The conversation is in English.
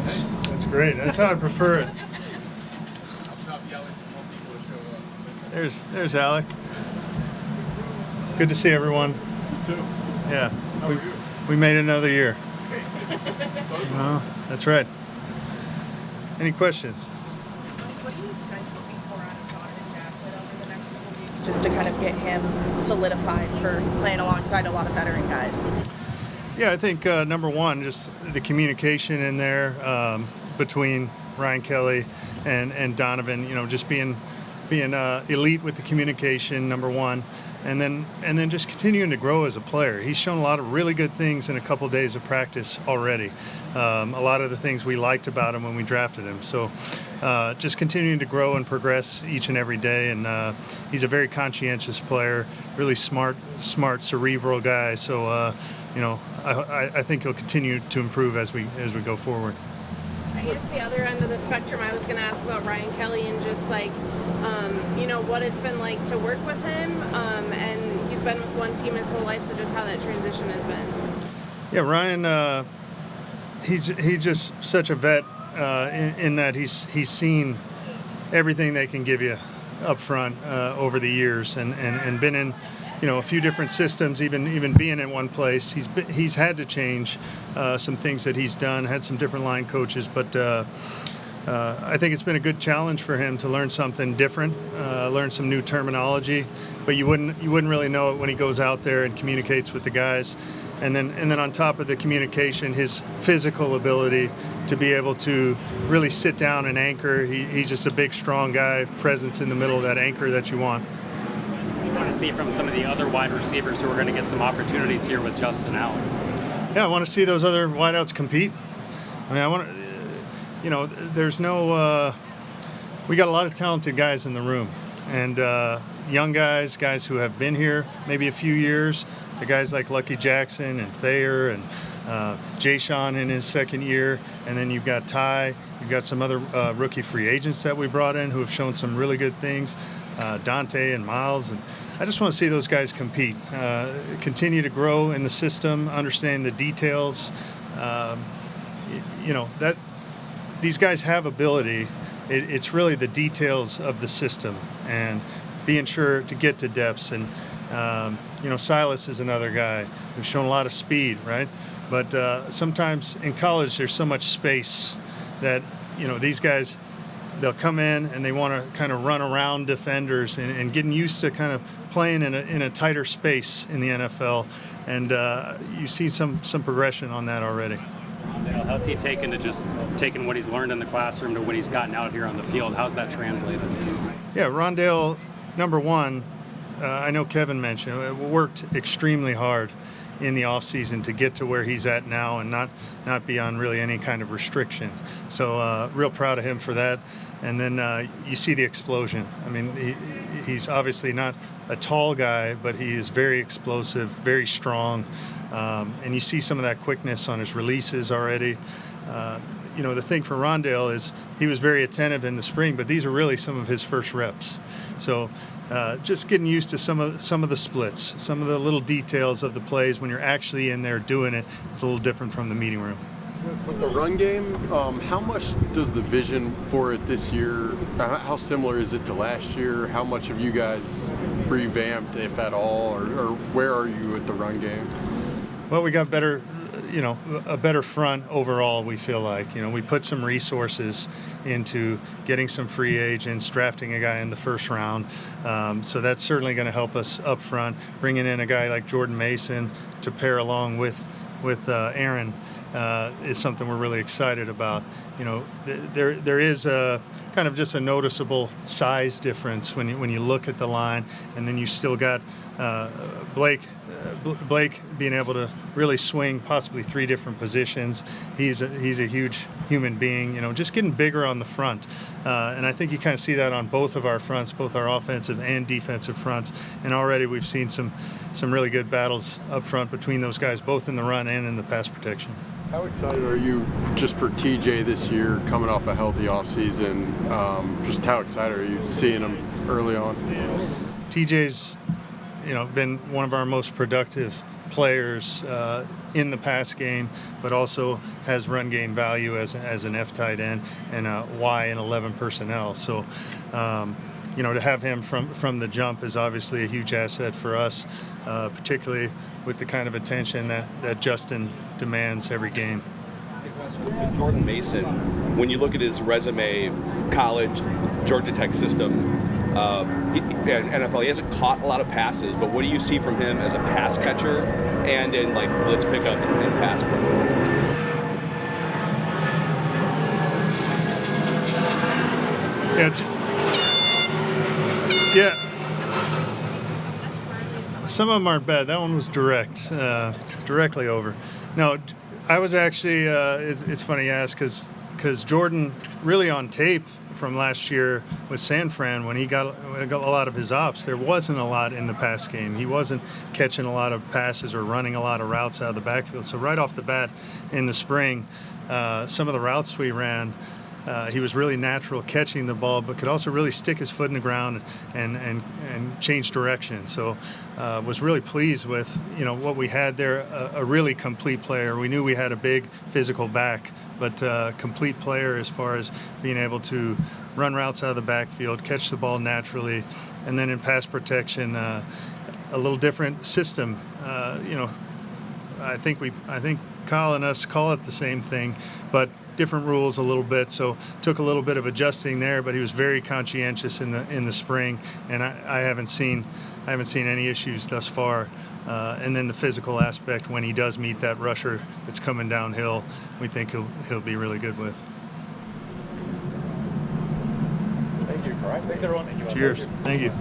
That's great. That's how I prefer it. I'll stop yelling for more people to show up. There's Alec. Good to see everyone. You too. Yeah. How are you? We made another year. Both of us. That's right. Any questions? What are you guys looking for out of Donovan Jackson over the next couple of weeks, just to kind of get him solidified for playing alongside a lot of veteran guys? Yeah, I think number one, just the communication in there between Ryan Kelly and Donovan. You know, just being elite with the communication, number one, and then just continuing to grow as a player. He's shown a lot of really good things in a couple of days of practice already. A lot of the things we liked about him when we drafted him. So just continuing to grow and progress each and every day. And he's a very conscientious player, really smart, cerebral guy. So I think he'll continue to improve as we go forward. I guess the other end of the spectrum, I was going to ask about Ryan Kelly and just what it's been like to work with him. And he's been with one team his whole life, so just how that transition has been. Yeah, Ryan, he's just such a vet in that he's seen everything they can give you up front over the years and been in a few different systems, even being in one place. He's had to change some things that he's done, had some different line coaches, but I think it's been a good challenge for him to learn something different, learn some new terminology, but you wouldn't really know it when he goes out there and communicates with the guys. And then on top of the communication, his physical ability to be able to really sit down and anchor. He's just a big, strong guy, presence in the middle of that anchor that you want. You want to see from some of the other wide receivers who are going to get some opportunities here with Justin Allen? Yeah, I want to see those other wideouts compete. I mean, I want to, there's no, we got a lot of talented guys in the room, and young guys who have been here maybe a few years, the guys like Lucky Jackson and Thayer and Jay Sean in his second year, and then you've got Ty, you've got some other rookie free agents that we brought in who have shown some really good things, Dante and Miles, and I just want to see those guys compete, continue to grow in the system, understand the details. That these guys have ability. It's really the details of the system and being sure to get to depths. And Silas is another guy who's shown a lot of speed, right? But sometimes in college there's so much space that these guys, they'll come in and they want to kind of run around defenders and getting used to kind of playing in a tighter space in the NFL. And you see some progression on that already. How's he taken what he's learned in the classroom to when he's gotten out here on the field? How's that translated? Yeah, Rondale, number one, I know Kevin mentioned, worked extremely hard in the offseason to get to where he's at now and not be on really any kind of restriction. So real proud of him for that. And then you see the explosion. I mean, he's obviously not a tall guy, but he is very explosive, very strong. And you see some of that quickness on his releases already. The thing for Rondale is he was very attentive in the spring, but these are really some of his first reps. So just getting used to some of the splits, some of the little details of the plays when you're actually in there doing it. It's a little different from the meeting room. With the run game, how much does the vision for it this year, how similar is it to last year? How much have you guys revamped, if at all, or where are you with the run game? Well, we got a better front overall, we feel like. We put some resources into getting some free agents, drafting a guy in the first round. So that's certainly going to help us up front. Bringing in a guy like Jordan Mason to pair along with Aaron is something we're really excited about. There is a kind of just a noticeable size difference when you look at the line, and then you still got Blake being able to really swing possibly three different positions. He's a huge human being, just getting bigger on the front. And I think you kind of see that on both of our fronts, both our offensive and defensive fronts. And already we've seen some really good battles up front between those guys, both in the run and in the pass protection. How excited are you just for TJ this year, coming off a healthy offseason? Just how excited are you seeing him early on? TJ's been one of our most productive players in the pass game, but also has run game value as an F tight end and a Y in 11 personnel. So, to have him from the jump is obviously a huge asset for us, particularly with the kind of attention that Justin demands every game. Jordan Mason, when you look at his resume, college, Georgia Tech system, NFL, he hasn't caught a lot of passes, but what do you see from him as a pass catcher and in like blitz pickup and pass pro? Yeah. Some of them aren't bad. That one was directly over. No, I was actually. It's funny you ask because Jordan really on tape from last year with San Fran when he got a lot of his ops, there wasn't a lot in the pass game. He wasn't catching a lot of passes or running a lot of routes out of the backfield. So right off the bat in the spring, some of the routes we ran, he was really natural catching the ball, but could also really stick his foot in the ground and change direction. So was really pleased with what we had there. A really complete player. We knew we had a big physical back, but complete player as far as being able to run routes out of the backfield, catch the ball naturally, and then in pass protection, a little different system. I think Kyle and us call it the same thing, but different rules a little bit. So took a little bit of adjusting there, but he was very conscientious in the spring, and I haven't seen any issues thus far. And then the physical aspect, when he does meet that rusher that's coming downhill, we think he'll be really good with. Thank you. All right. Thanks, everyone. Cheers. Thank you.